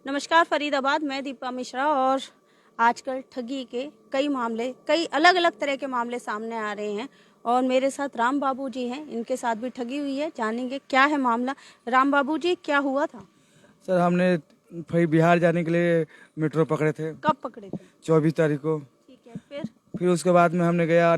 नमस्कार फरीदाबाद, मैं दीपा मिश्रा। और आजकल ठगी के कई मामले, कई अलग अलग तरह के मामले सामने आ रहे हैं और मेरे साथ राम बाबू जी हैं, इनके साथ भी ठगी हुई है। जानेंगे क्या है मामला। राम बाबू जी, क्या हुआ था? सर हमने फिर बिहार जाने के लिए मेट्रो पकड़े थे कब पकड़े थे? 24 तारीख को। ठीक है, फिर? फिर उसके बाद में हमने गया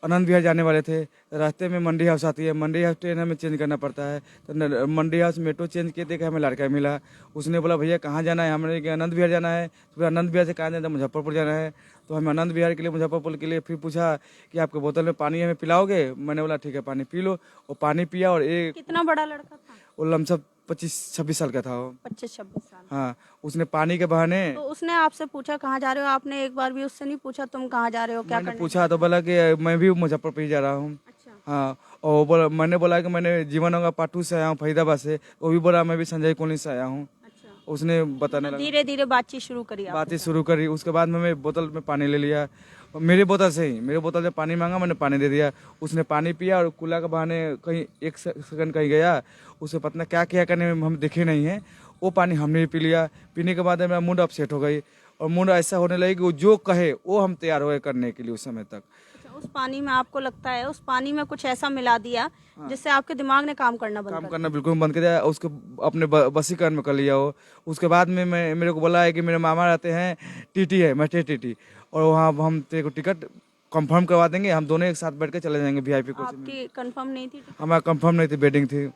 आनंद विहार जाने वाले थे। रास्ते में मंडी हाउस आती है, मंडी हाउस ट्रेन हमें चेंज करना पड़ता है। तो मंडी हाउस मेट्रो चेंज किए थे कि हमें लड़का मिला। उसने बोला भैया कहाँ जाना है, हमने कहा आनंद विहार जाना है। तो फिर आनंद विहार से कहाँ जाना है, मुजफ्फरपुर जाना है। तो हमें आनंद विहार के लिए, मुजफ्फरपुर के लिए फिर पूछा कि आपके बोतल में पानी हमें पिलाओगे। मैंने बोला ठीक है पानी पी लो। और पानी पिया और एक कितना बड़ा लड़का था? वो लमसम 25-26 साल का था वो। 25-26 साल? हाँ, उसने पानी के बहाने तो उसने आपसे पूछा कहाँ जा रहे हो? आपने एक बार भी उससे नहीं पूछा तुम कहाँ जा रहे हो, क्या मैंने करने? पूछा तो बोला कि मैं भी मुजफ्फरपुर ही जा रहा हूँ। अच्छा। हाँ, और वो बोला, मैंने बोला कि मैंने जीवन होगा पाटू से आया हूँ, फरीदाबाद से। वो भी बोला मैं भी संजय कॉलोनी से आया हूँ। अच्छा, उसने बताने लगा, धीरे धीरे बातचीत शुरू करी आपने? बातें शुरू करी। उसके बाद में मैं बोतल में पानी ले लिया। और मेरी बोतल से ही, मेरे बोतल से पानी मांगा, मैंने पानी दे दिया। उसने पानी पिया और कूला के बहाने कहीं एक सेकंड कहीं गया। उसे पता क्या किया करने में हम देखे नहीं है। वो पानी हमने भी पी लिया। पीने के बाद मेरा मूड अपसेट हो गई और मूड ऐसा होने लगी कि वो जो कहे वो हम तैयार हो गए करने के लिए उस समय तक। अच्छा, उस पानी में आपको लगता है उस पानी में कुछ ऐसा मिला दिया जिससे आपके दिमाग ने काम करना बंद काम कर करना बिल्कुल बंद कर दिया। उसको अपने बसीकरण में कर लिया वो। उसके बाद में मेरे को बोला है कि मेरे मामा रहते हैं टीटी है, मैट्रिक टीटी, और वहाँ हम तेरे को टिकट कंफर्म करवा देंगे। हम दोनों एक साथ बैठ के चले जाएंगे वीआईपी दिया? कोच में। आपकी कंफर्म नहीं थी? हमारा कंफर्म नहीं थी, बेडिंग थी।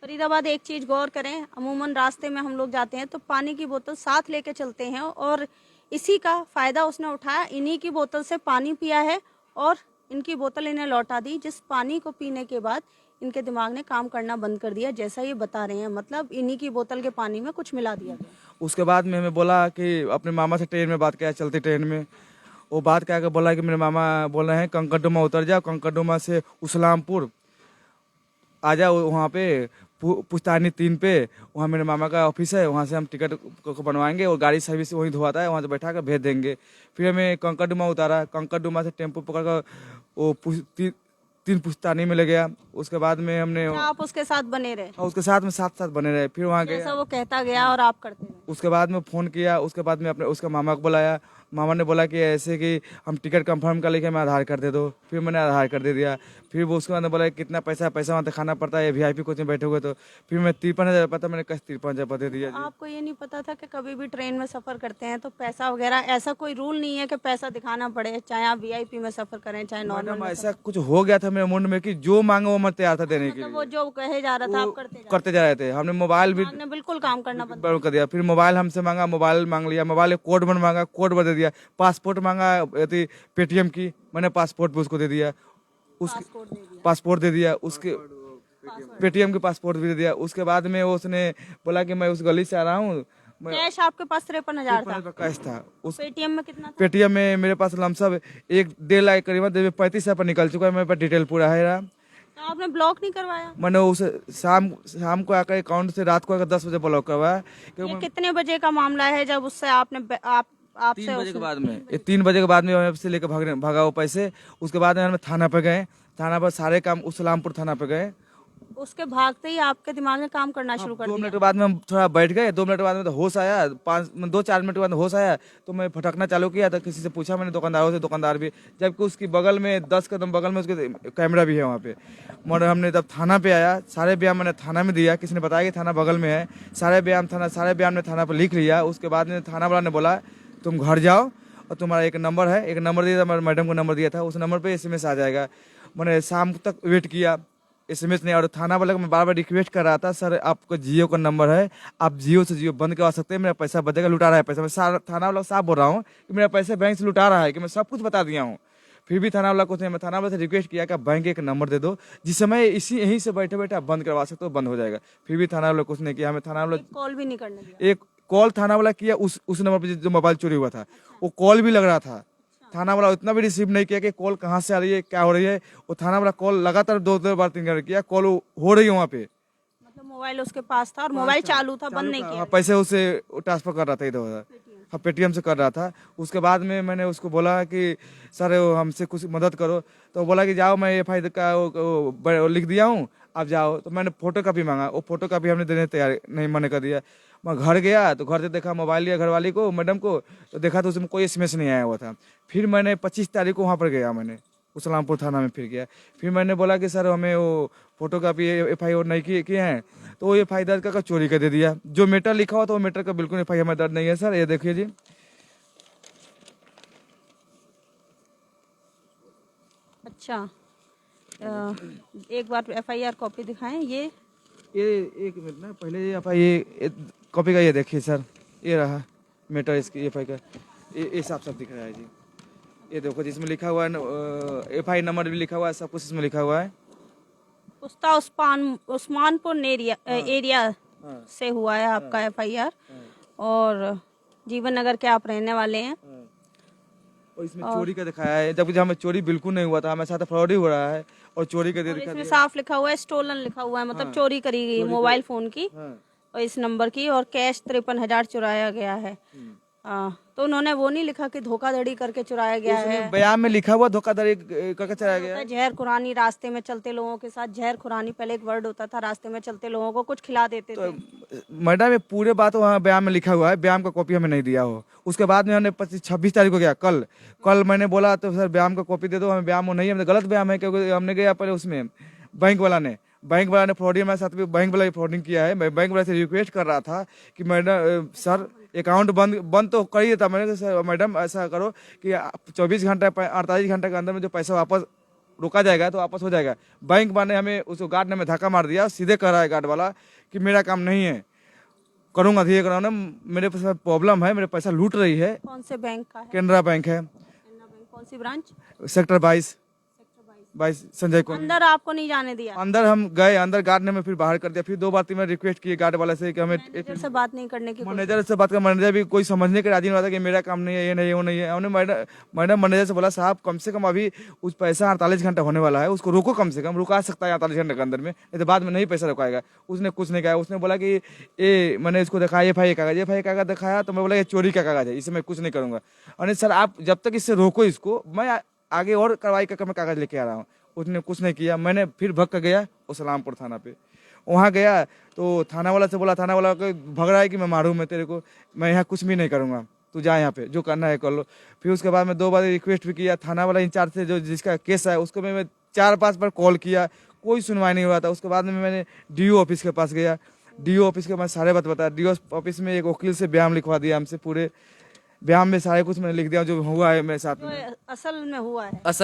फरीदाबाद, एक चीज गौर करें, अमूमन रास्ते में हम लोग जाते हैं तो पानी की बोतल साथ लेके चलते हैं और इसी का फायदा उसने उठाया, इन्हीं की बोतल से पानी पिया है और इनकी बोतल इन्हें लौटा दी, जिस पानी को पीने के बाद इनके दिमाग ने काम करना बंद कर दिया, जैसा ये बता रहे हैं। मतलब इन्हीं की बोतल के पानी में कुछ मिला दिया गया। उसके बाद में हमें बोला कि अपने मामा से ट्रेन में बात किया, चलती ट्रेन में। वो बात क्या कर बोला कि मेरे मामा बोल रहे हैं कंकरडुमा उतर जाओ, कंकरडुमा से उस्लामपुर आ जाओ, वहाँ पे पुश्तैनी 3 पे वहाँ मेरे मामा का ऑफिस है। वहाँ से हम टिकट को बनवाएंगे और गाड़ी सर्विस वहीं धोवाता है, वहाँ से बैठा कर भेज देंगे। फिर हमें कंकरडुमा उतारा। कंकरडुमा से टेम्पो पकड़ कर वो 3 पुश्तैनी में ले गया। उसके बाद में हमने क्या आप उसके साथ बने रहे? उसके साथ में साथ साथ बने रहे। फिर वहाँ गए। जैसा वो कहता गया और आप करते रहे? उसके बाद में फ़ोन किया। उसके बाद में अपने उसका मामा को बुलाया। मामा ने बोला कि ऐसे कि हम टिकट कंफर्म कर लेके हमें आधार कार्ड दे दो। फिर मैंने आधार कार्ड दे दिया। फिर वो उसके बाद में बोला कि कितना पैसा वहाँ दिखाना पड़ता है, वीआईपी कोच में बैठे हुए। तो फिर मैं 53,000 पता, मैंने कैसे 53,000 दे दिया जी। आपको ये नहीं पता था कि कभी भी ट्रेन में सफर करते हैं तो पैसा वगैरह, ऐसा कोई रूल नहीं है कि पैसा दिखाना पड़े, चाहे आप वीआईपी में सफर करें चाहे नॉर्मल मैडम में? ऐसा कुछ हो गया था मेरे मुंड में कि जो मांगे वो मैं तैयार था देने के मतलब लिए। वो जो कहे जा रहा था आप करते जा रहे थे। हमने मोबाइल भी आपने बिल्कुल काम करना बंद? बंद कर दिया। फिर मोबाइल हमसे मांगा, मोबाइल मांग लिया। मोबाइल कोड बन मांगा, कोड बन दे दिया। पासपोर्ट मांगा यदि पेटीएम की, मैंने पासपोर्ट भी उसको दे दिया। उसके पासपोर्ट दे दिया? पासपोर्ट दे दिया उसके, पेटीएम की पासपोर्ट भी दे दिया। उसके बाद में वो उसने बोला कि मैं उस गली से आ रहा हूँ। मैं कैश आपके पास 53,000 था? कैश था। उस पेटीएम में कितना था? पेटीएम में मेरे पास लमसम 1-1.5 लाख करीबन 35,000 पर निकल चुका है। मेरे पास डिटेल पूरा है। तो आपने ब्लॉक नहीं करवाया? मैंने उसे शाम को आकर अकाउंट से रात को आकर 10 बजे ब्लॉक करवाया। ये कितने बजे का मामला है जब उससे आपने आपसे 3 बजे के बाद में, ये 3 बजे के बाद में से लेकर भागा वो पैसे। उसके बाद में हम थाना पे गए। थाना पर सारे काम उस्लामपुर थाना पे गए। उसके भागते ही आपके दिमाग में काम करना शुरू कर 2 दिया? मिनट के बाद में हम थोड़ा बैठ गए। 2 मिनट के बाद में तो होश आया। 2-4 मिनट के बाद होश आया तो मैं फटकना चालू किया। तो किसी से पूछा मैंने, दुकानदारों से, दुकानदार भी, जबकि उसकी बगल में 10 कदम बगल में उसके कैमरा भी है वहाँ पे। मगर हमने तब थाना पे आया, सारे बयान मैंने थाना में दिया। किसी ने बताया कि थाना बगल में है। सारे बयान में थाना पर लिख लिया। उसके बाद में थाना वाला ने बोला तुम घर जाओ और तुम्हारा एक नंबर है, एक नंबर दिया था, मैडम को नंबर दिया था, उस नंबर पे एसएमएस आ जाएगा। मैंने शाम तक वेट किया, एसएमएस नहीं। और थाना वाले को मैं बार बार रिक्वेस्ट कर रहा था, सर आपको जियो का नंबर है, आप जियो से जियो बंद करवा सकते हैं, मेरा पैसा बचेगा, लुटा रहा है पैसा। मैं थाना वाला साफ बोल रहा हूँ कि मेरा पैसा बैंक से लुटा रहा है, कि मैं सब कुछ बता दिया हूँ। फिर भी थाना वाला कुछ नहीं। मैं थाना वाले से रिक्वेस्ट किया कि आप बैंक एक नंबर दे दो जिस समय यहीं से बैठे बैठे आप बंद करवा सकते हो, बंद हो जाएगा। फिर भी थाना वाला कुछ नहीं किया। हमें थाना वाला कॉल भी नहीं करने दिया? एक कॉल थाना वाला किया उस नंबर पे जो मोबाइल चोरी हुआ था, वो कॉल भी लग रहा था। थाना वाला इतना भी रिसीव नहीं किया कि कॉल कहाँ से आ रही है, क्या हो रही है। वो थाना वाला कॉल लगातार 2 बार 3 बार किया, कॉल हो रही है वहाँ पे। मतलब मोबाइल उसके पास था और मोबाइल चालू था, बंद नहीं किया? पैसे उसे ट्रांसफर कर रहा था इधर उधर। हाँ, पेटीएम से कर रहा था। उसके बाद में मैंने उसको बोला कि सर हमसे कुछ मदद करो। तो बोला कि जाओ, मैं एफआईआर का वो लिख दिया हूँ, आप जाओ। तो मैंने फोटो कॉपी मांगा, वो फोटो कॉपी हमने देने तैयार नहीं, मना कर दिया। मैं घर गया तो घर से देखा, मोबाइल लिया घरवाली को, मैडम को, तो देखा तो उसमें कोई एसएमएस नहीं आया हुआ था। फिर मैंने 25 तारीख को वहाँ पर गया, मैंने उस्लामपुर थाना में फिर गया। फिर मैंने बोला कि सर हमें वो फोटो कापी FI नहीं किए हैं, तो वो FI दर्ज कर चोरी कर दे दिया। जो मीटर लिखा हुआ था वो मीटर का बिल्कुल FI हमें दर्ज नहीं है सर। ये देखिए जी, अच्छा, एक बार FIR कॉपी दिखाएं। ये एक मिनट ना, पहले ये FI ये कॉपी का ये देखिए सर, ये रहा मीटर इसकी FI का, ये साफ साफ दिख रहा है जी। ये देखो जिसमें लिखा हुआ है FI नंबर भी लिखा हुआ है, सब कुछ इसमें लिखा हुआ है। उस्ता उस्मानपुर एरिया से हुआ है आपका FIR, और जीवन नगर के आप रहने वाले हैं। और इसमें चोरी का दिखाया है, जबकि हमें चोरी बिल्कुल नहीं हुआ था, हमारे साथ फ्रॉड ही हो रहा है और चोरी का और दिखा इसमें दिया। साफ लिखा हुआ है, स्टोलन लिखा हुआ है, मतलब चोरी करी गई मोबाइल फोन की और इस नंबर की, और कैश 53,000 चुराया गया है। तो उन्होंने वो नहीं लिखा कि धोखाधड़ी करके चुराया गया है। बयान में लिखा हुआ धोखाधड़ी करके चलाया गया। जहर खुरानी, रास्ते में चलते लोगों के साथ जहर खुरानी पहले एक वर्ड होता था, रास्ते में चलते लोगों को कुछ खिला देते थे। मैडम ये पूरे बात वहाँ बयान में लिखा हुआ है, बयान का कॉपी हमें नहीं दिया हो। उसके बाद में हमने 26 तारीख को गया, कल मैंने बोला तो सर बयान का कॉपी दे दो, हमें बयान वो नहीं है, गलत बयान है, क्योंकि हमने गया पहले उसमें बैंक वाला ने फ्रॉडिंग हमारे साथ भी, बैंक वाला फ्रॉडिंग किया है। मैं बैंक वाले से रिक्वेस्ट कर रहा था कि मैडम सर अकाउंट बंद तो कर ही देता। मैंने कहा सर मैडम ऐसा करो कि 24 घंटे 48 घंटे के अंदर में जो पैसा वापस रोका जाएगा तो वापस हो जाएगा। बैंक वाले हमें उसको गार्ड ने हमें धक्का मार दिया, सीधे कह रहा है गार्ड वाला कि मेरा काम नहीं है, करूंगा धीरे करूँगा, मेरे पास प्रॉब्लम है, मेरे पैसा लूट रही है। कौन से बैंक का है? केनरा बैंक है। कौन सी ब्रांच? सेक्टर 22 संजय को। अंदर आपको नहीं जाने दिया? अंदर हम गए, अंदर गार्ड ने हमें फिर बाहर कर दिया। फिर 2 बार 3 बार रिक्वेस्ट किए गार्ड वाले से कि हमें मैनेजर से बात नहीं करने की? मैनेजर से बात कर, मैनेजर भी कोई समझने के राजी नहीं रहा था कि मेरा काम नहीं है, ये नहीं है, वो नहीं है। हमने मैडम मैनेजर से बोला साहब कम से कम अभी उस पैसा 48 घंटा होने वाला है, उसको रोको, कम से कम रुका सकता है 48 घंटे के अंदर में, नहीं तो बाद में नहीं पैसा रुकाएगा। उसने कुछ नहीं कहा, उसने बोला कि ये मैंने इसको दिखाया FI कागज दिखाया, तो मैं बोला ये चोरी का कागज है, इसे मैं कुछ नहीं करूंगा। और सर आप जब तक इससे रोको इसको, मैं आगे और कार्रवाई करके मैं कागज लेके आ रहा हूँ। उसने कुछ नहीं किया। मैंने फिर भग कर गया उस्लामपुर थाना पे। वहाँ गया तो थाना वाला से बोला, थाना वाला को भग रहा है कि मैं मारूं, मैं तेरे को, मैं यहाँ कुछ भी नहीं करूँगा, तू जा यहाँ पे, जो करना है कर लो। फिर उसके बाद मैं 2 बार रिक्वेस्ट भी किया थाना वाला इंचार्ज से, जो जिसका केस है उसको मैं 4-5 बार कॉल किया, कोई सुनवाई नहीं हुआ था। उसके बाद में मैंने DO ऑफिस के पास गया, DO ऑफिस के मैं सारे बात बताया। DO ऑफिस में एक वकील से बयान लिखवा दिया हमसे, पूरे बयान में सारे कुछ मैंने लिख दिया जो हुआ है मेरे साथ में, असल में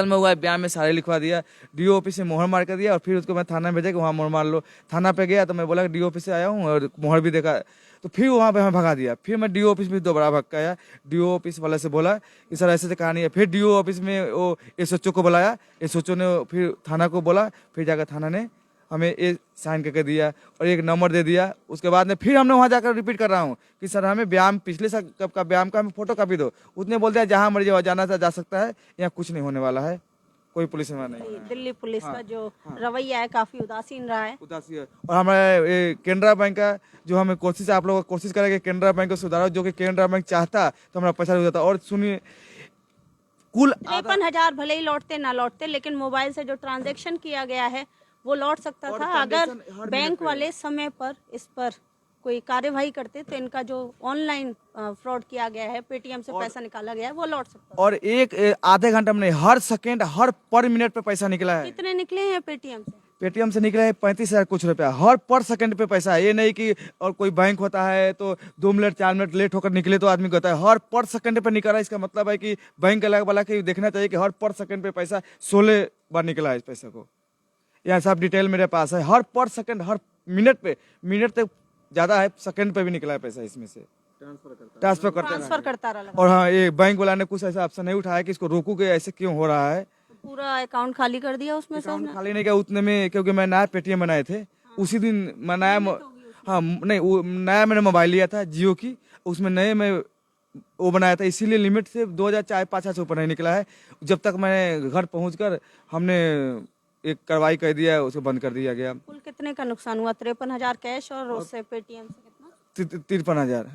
हुआ है बयान में सारे लिखवा दिया। DO ऑफिस से मोहर मार कर दिया और फिर उसको मैं थाना में भेजा कि वहाँ मोहर मार लो। थाना पे गया तो मैं बोला कि DO ऑफिस से आया हूँ और मोहर भी देखा, तो फिर वहाँ पे हमें भगा दिया। फिर मैं DO ऑफिस में दोबारा भग आया, DO ऑफिस वाले से बोला कि सर ऐसे कहानी है। फिर DO ऑफिस में वो SHO को बुलाया, SHO ने फिर थाना को बोला, फिर जाकर थाना ने हमें ये साइन करके दिया और एक नंबर दे दिया। उसके बाद में फिर हमने वहाँ जाकर रिपीट कर रहा हूँ कि सर हमें बयान पिछले साल कब का बयान का हमें फोटो कापी दो। उसने बोल दिया जहाँ मर्जी वहाँ जाना था जा सकता है, यहाँ कुछ नहीं होने वाला है, कोई पुलिस में नहीं। दिल्ली पुलिस का जो रवैया है काफी उदासीन रहा है। उदासी है। और हमारे केनरा बैंक का जो हमें कोशिश, आप लोग कोशिश करेंगे केनरा बैंक को सुधारो, जो कि केनरा बैंक चाहता तो हमारा पैसा रुक जाता। और सुनिए कुल 53,000 भले ही लौटते ना लौटते, लेकिन मोबाइल से जो ट्रांजैक्शन किया गया है वो लौट सकता था अगर बैंक वाले समय पर इस पर कोई कार्यवाही करते, तो इनका जो ऑनलाइन फ्रॉड किया गया है, पेटीएम से पैसा निकाला गया है, वो लौट सकता था। और एक आधे घंटे में हर सेकेंड हर पर मिनट पे पैसा निकला है। कितने निकले हैं पेटीएम से? पेटीएम से निकला है 35,000 कुछ रुपया, हर पर सेकंड पे पैसा है। ये नहीं कि और कोई बैंक होता है तो 2 मिनट 4 मिनट लेट होकर निकले तो आदमी कहता है, हर पर सेकंड पे निकला है। इसका मतलब है कि बैंक वाला के देखना चाहिए कि हर पर सेकंड पे पैसा 16 बार निकला है इस पैसा को। यह सब डिटेल मेरे पास है, हर पर सेकंड, हर मिनट तक ज्यादा है, सेकंड पे भी निकला है पैसा, इसमें से ट्रांसफर करता रहा। और हाँ, ये बैंक वाला ने कुछ ऐसा ऑप्शन नहीं उठाया कि इसको रोकू कि ऐसे क्यों हो रहा है। पूरा अकाउंट खाली कर दिया उसमें से? अकाउंट खाली नहीं किया उतने में, क्योंकि मैं नया पेटीएम बनाए थे उसी दिन मैं नया, हाँ नहीं वो नया मैंने मोबाइल लिया था जियो की, उसमें नए में वो बनाया था, इसीलिए लिमिट से 2,000-5,000 से ऊपर नहीं निकला है। जब तक मैं घर पहुंचकर हमने एक कार्रवाई कर दिया, उसको बंद कर दिया गया। कुल कितने का नुकसान हुआ? 53,000 कैश और उससे पेटीएम से कितना? 53,000,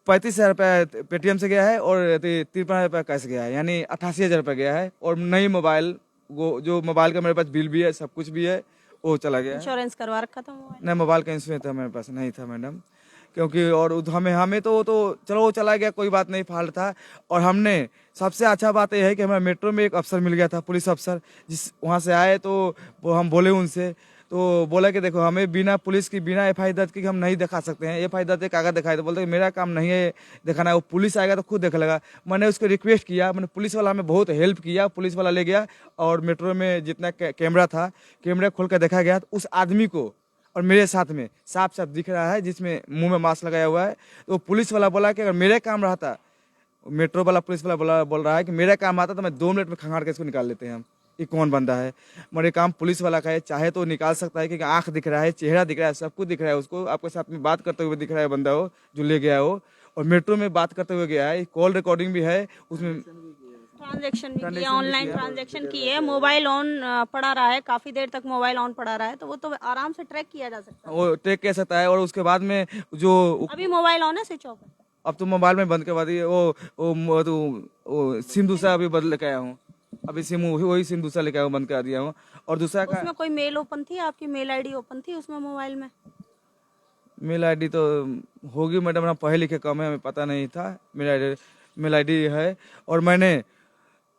35,000 रुपया पेटीएम से गया है और 53,000 रुपया कैश गया है, यानी 88,000 रुपया गया है। और नई मोबाइल, वो जो मोबाइल का मेरे पास बिल भी है, सब कुछ भी है, वो चला गया। इंश्योरेंस करवा रखा था मोबाइल? नहीं, मोबाइल का इंश्योरेंस था मेरे पास नहीं था मैडम, क्योंकि और हमें हमें तो चलो वो चला गया, कोई बात नहीं, फॉल्ट था। और हमने सबसे अच्छा बात यह है कि हमें मेट्रो में एक अफसर मिल गया था, पुलिस अफसर, जिस वहाँ से आए तो वो हम बोले उनसे, तो बोला कि देखो हमें बिना पुलिस की बिना एफआई दर्ज की हम नहीं दिखा सकते हैं, एफआई दर्ज कागज दिखाए, तो बोलते कि मेरा काम नहीं है दिखाना, वो पुलिस आएगा तो खुद देख लेगा। मैंने उसको रिक्वेस्ट किया, मैंने पुलिस वाला हमें बहुत हेल्प किया, पुलिस वाला ले गया और मेट्रो में जितना कैमरा था, कैमरा खोल कर देखा गया, तो उस आदमी को और मेरे साथ में साफ साफ दिख रहा है, जिसमें मुंह में मास्क लगाया हुआ है। तो पुलिस वाला बोला कि अगर मेरे काम रहता, मेट्रो वाला पुलिस वाला बोल रहा है कि मेरा काम आता तो मैं 2 मिनट में खंगाल के इसको निकाल लेते हैं हम, ये कौन बंदा है। मेरे काम पुलिस वाला का है, चाहे तो निकाल सकता है, क्योंकि आंख दिख रहा है, चेहरा दिख रहा है, सब कुछ दिख रहा है उसको, आपके साथ में बात करते हुए दिख रहा है बंदा हो जो ले गया हो, और मेट्रो में बात करते हुए गया है, कॉल रिकॉर्डिंग भी है उसमें, ट्रांजैक्शन भी किया, ऑनलाइन ट्रांजैक्शन की है, मोबाइल ऑन पड़ा रहा है, काफी देर तक मोबाइल ऑन पड़ा रहा है, तो वो तो आराम से ट्रैक किया जा सकता है। वो ट्रैक कर सकता है। और उसके बाद में जो अभी मोबाइल ऑन है, स्विच ऑफ है? अब तो मोबाइल में बंद करवा दिए, वो सिम दूसरा अभी बदल के आया हूँ, अभी सिम वही सिम दूसरा लेके आया हूँ, बंद करा दिया हूँ। और दूसरा का उसमें कोई मेल ओपन थी, आपकी मेल आईडी ओपन थी उसमें मोबाइल में? मेल आईडी तो होगी मैडम, हम पढ़े लिखे कम है, हमें पता नहीं था। मेल आईडी है। और मैंने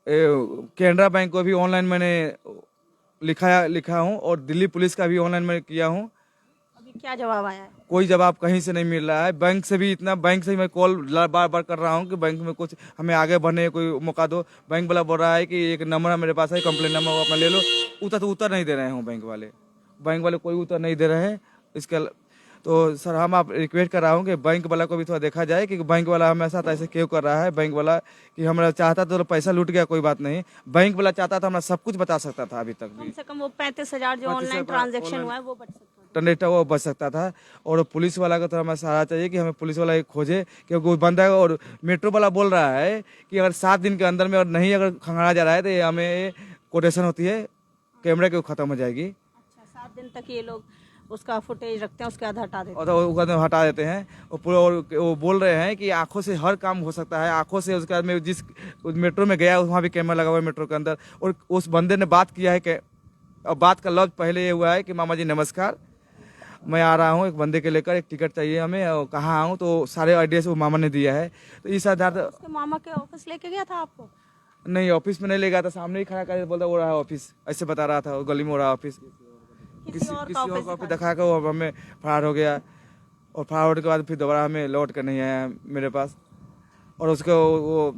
कैनरा बैंक को भी ऑनलाइन मैंने लिखा हूँ, और दिल्ली पुलिस का भी ऑनलाइन मैं किया हूँ। अभी क्या जवाब आया है? कोई जवाब कहीं से नहीं मिल रहा है। बैंक से भी बैंक से ही मैं कॉल बार बार कर रहा हूँ कि बैंक में कुछ हमें आगे बढ़ने कोई मौका दो। बैंक वाला बोल रहा है कि एक नंबर मेरे पास है, कंप्लेन नंबर, वो अपना ले लो। उत्तर नहीं दे रहे हैं बैंक वाले कोई उत्तर नहीं दे रहे हैं इसका। तो सर हम आप रिक्वेस्ट कर रहा हूँ कि बैंक वाला को भी थोड़ा देखा जाए कि बैंक वाला हमारे साथ ऐसे क्यों कर रहा है। बैंक वाला कि हमारा चाहता तो पैसा लूट गया कोई बात नहीं, बैंक वाला चाहता था हमारा सब कुछ बता सकता था अभी तक भी। कम से कम वो 35,000 जो ऑनलाइन ट्रांजैक्शन हुआ है वो बच सकता है। टंडेटा वो बच सकता था। और पुलिस वाला का तो हमें सहारा चाहिए कि हमें पुलिस वाला खोजे, क्योंकि वो बंदा। और मेट्रो वाला बोल रहा है कि अगर 7 दिन के अंदर में और नहीं अगर खंगाला जा रहा है तो ये हमें कोटेशन होती है, कैमरे के खत्म हो जाएगी। अच्छा, 7 दिन तक ये लोग उसका फुटेज रखते हैं, उसके बाद हटा देते हैं। और तो वो हटा देते हैं। और पूरा और वो बोल रहे हैं कि आंखों से हर काम हो सकता है, आंखों से। उसके बाद में जिस मेट्रो में गया वहाँ भी कैमरा लगा हुआ है मेट्रो के अंदर। और उस बंदे ने बात किया है कि, और बात का लफ्ज पहले ये हुआ है कि मामा जी नमस्कार, मैं आ रहा हूँ एक बंदे के लेकर, एक टिकट चाहिए हमें, और कहाँ आऊँ, तो सारे एड्रेस वो मामा ने दिया है। तो इस आधार उसके मामा के ऑफिस लेके गया था आपको? नहीं, ऑफिस में नहीं ले गया था, सामने ही खड़ा कर बोलता वो रहा ऑफिस, ऐसे बता रहा था, गली में हो रहा ऑफिस। किसी और का ऑफिस दिखा कर वो हमें फरार हो गया। और फरार होने के बाद फिर दोबारा हमें लौट कर नहीं आया मेरे पास। और उसका वो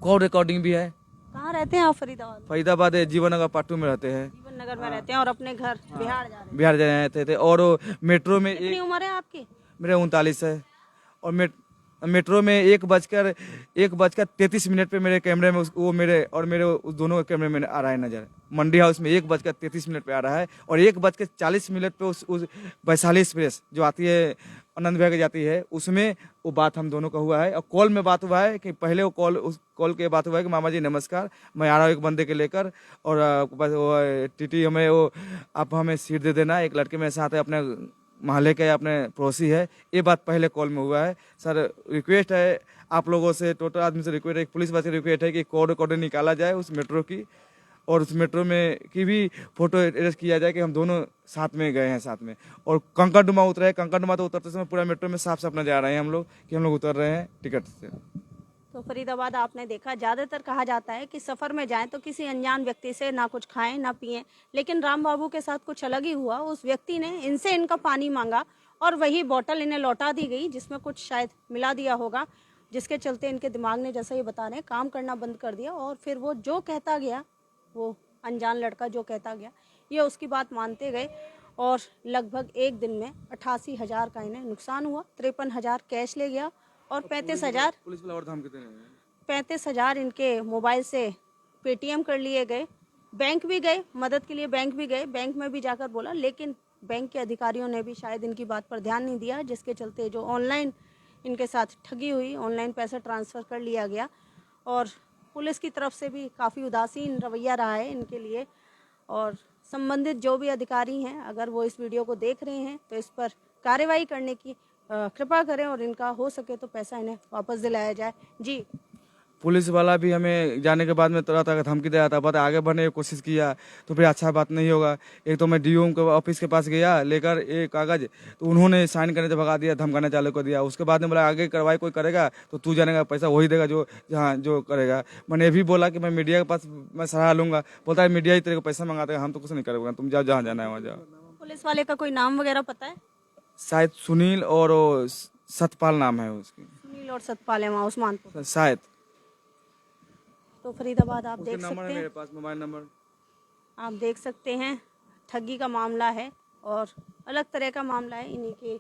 कॉल रिकॉर्डिंग भी है। कहाँ रहते हैं आप? फरीदाबाद? फरीदाबाद जीवन नगर पार्ट 2 में रहते हैं। जीवन नगर में रहते हैं और अपने घर बिहार जा रहे हैं? बिहार जा रहे थे। और मेट्रो में कितनी उम्र है आपकी? मेरे 39 है। और मेट्रो में 1:33 पे मेरे कैमरे में वो मेरे और मेरे उस दोनों के कैमरे में आ रहा है नजर। मंडी हाउस में 1:33 पे आ रहा है। और 1:40 पे उस वैशाली एक्सप्रेस जो आती है आनंद विहार जाती है, उसमें वो बात हम दोनों का हुआ है। और कॉल में बात हुआ है कि पहले उस कॉल के बात हुआ है कि मामा जी नमस्कार, मैं आ रहा हूँ एक बंदे के लेकर, और बस वो टीटी हमें वो आप हमें सीट दे देना, एक लड़के मेरे साथ है, अपने मोहल्ले के अपने पड़ोसी है। ये बात पहले कॉल में हुआ है। सर रिक्वेस्ट है आप लोगों से, टोटल आदमी से रिक्वेस्ट है, पुलिस वाले से रिक्वेस्ट है कि कॉल रिकॉर्डिंग निकाला जाए उस मेट्रो की, और उस मेट्रो में की भी फोटो अरेस्ट किया जाए कि हम दोनों साथ में गए हैं साथ में। और कंकड़डुमा उतरे, कंकड़डुमा तो उतरते समय पूरा मेट्रो में साफ साफ नजर आ रहे हैं हम लोग कि हम लोग उतर रहे हैं टिकट से। तो फरीदाबाद आपने देखा, ज़्यादातर कहा जाता है कि सफ़र में जाएं तो किसी अनजान व्यक्ति से ना कुछ खाएं ना पिएं, लेकिन राम बाबू के साथ कुछ अलग ही हुआ। उस व्यक्ति ने इनसे इनका पानी मांगा और वही बोतल इन्हें लौटा दी गई, जिसमें कुछ शायद मिला दिया होगा, जिसके चलते इनके दिमाग ने, जैसा ये बता रहे हैं, काम करना बंद कर दिया। और फिर वो जो कहता गया, वो अनजान लड़का जो कहता गया, ये उसकी बात मानते गए। और लगभग एक दिन में 88,000 का इन्हें नुकसान हुआ। 53,000 कैश ले गया और 35,000 पुलिस वाला और धाम कितने हैं? 35,000 इनके मोबाइल से पेटीएम कर लिए गए। बैंक भी गए, मदद के लिए बैंक भी गए, बैंक में भी जाकर बोला, लेकिन बैंक के अधिकारियों ने भी शायद इनकी बात पर ध्यान नहीं दिया, जिसके चलते जो ऑनलाइन इनके साथ ठगी हुई, ऑनलाइन पैसा ट्रांसफ़र कर लिया गया। और पुलिस की तरफ से भी काफ़ी उदासीन रवैया रहा है इनके लिए। और संबंधित जो भी अधिकारी हैं, अगर वो इस वीडियो को देख रहे हैं तो इस पर कार्रवाई करने की कृपा करें और इनका हो सके तो पैसा इन्हें वापस दिलाया जाए। जी पुलिस वाला भी हमें जाने के बाद में तरह तरह का धमकी दे रहा था, बता आगे बढ़ने की कोशिश किया तो फिर अच्छा बात नहीं होगा। एक तो मैं डीओ के ऑफिस के पास गया लेकर एक कागज, तो उन्होंने साइन करने से भगा दिया, धमकाना चालू कर दिया। उसके बाद में बोला आगे कार्रवाई कोई करेगा तो तू जानेगा, पैसा वही देगा जो जहाँ जो करेगा। मैंने ये भी बोला कि मैं मीडिया के पास मैं सलाह लूंगा, बोलता है मीडिया ही तेरे को पैसा मंगाता है, हम तो कुछ नहीं करेंगे, तुम जाओ जहाँ जाना है वहाँ जाओ। पुलिस वाले का कोई नाम वगैरह पता है? शायद सुनील और वो सतपाल नाम है उसकी, सुनील और सतपाल है वहाँ उस्मानपुर। शायद। तो फरीदाबाद आप उसके देख नंबर सकते है हैं, मेरे पास, मोबाइल नंबर। आप देख सकते हैं ठगी का मामला है और अलग तरह का मामला है। इन्हीं के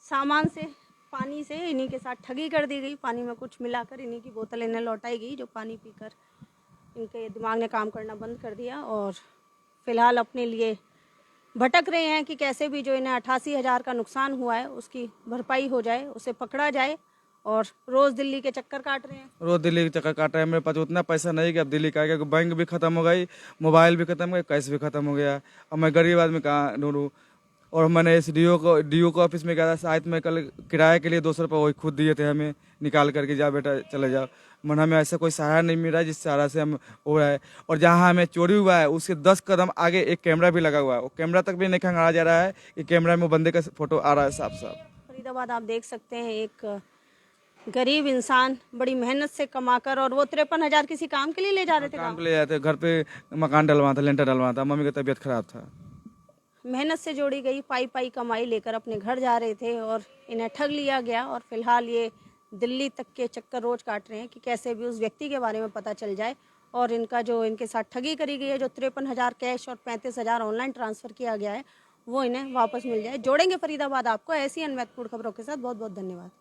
सामान से, पानी से इन्हीं के साथ ठगी कर दी गई। पानी में कुछ मिलाकर इन्हीं की बोतल इन्हें लौटाई गई, जो पानी पीकर इनके दिमाग ने काम करना बंद कर दिया और फिलहाल अपने लिए भटक रहे हैं कि कैसे भी जो इन्हें 88,000 का नुकसान हुआ है उसकी भरपाई हो जाए, उसे पकड़ा जाए। और रोज़ दिल्ली के चक्कर काट रहे हैं। रोज दिल्ली के चक्कर काट रहे हैं। मेरे पास उतना पैसा नहीं कि अब दिल्ली का, क्योंकि बैंक भी खत्म हो गई, मोबाइल भी खत्म हो गया, कैश भी खत्म हो गया। अब मैं गरीब आदमी कहाँ ढूंढूं। और मैंने इस डीओ को ऑफिस में गया था, शायद मैं कल किराए के लिए 200 रुपये वही खुद दिए थे हमें, निकाल करके जा बेटा चले जाओ। मन हमें ऐसा कोई सहारा नहीं मिला जिस सहारा से हम हो रहा है। और जहाँ हमें चोरी हुआ है उसके 10 कदम आगे एक कैमरा भी लगा हुआ है, वो कैमरा तक भी नहीं खंगाला जा रहा है कि कैमरा में बंदे का फोटो आ रहा है साफ साफ। फरीदाबाद आप देख सकते हैं, एक गरीब इंसान बड़ी मेहनत से कमाकर, और वो 53,000 किसी काम के लिए ले जा रहे थे। काम के लिए जाते, घर पे मकान डलवाना था, लेंटर डलवाना था, मम्मी की तबीयत खराब था। मेहनत से जोड़ी गई पाई पाई कमाई लेकर अपने घर जा रहे थे और इन्हें ठग लिया गया। और फिलहाल ये दिल्ली तक के चक्कर रोज काट रहे हैं कि कैसे भी उस व्यक्ति के बारे में पता चल जाए और इनका जो इनके साथ ठगी करी गई है, जो 53,000 कैश और 35,000 ऑनलाइन ट्रांसफर किया गया है, वो इन्हें वापस मिल जाए। जोड़ेंगे फरीदाबाद आपको ऐसी अनवैतपूर्ण खबरों के साथ। बहुत बहुत धन्यवाद।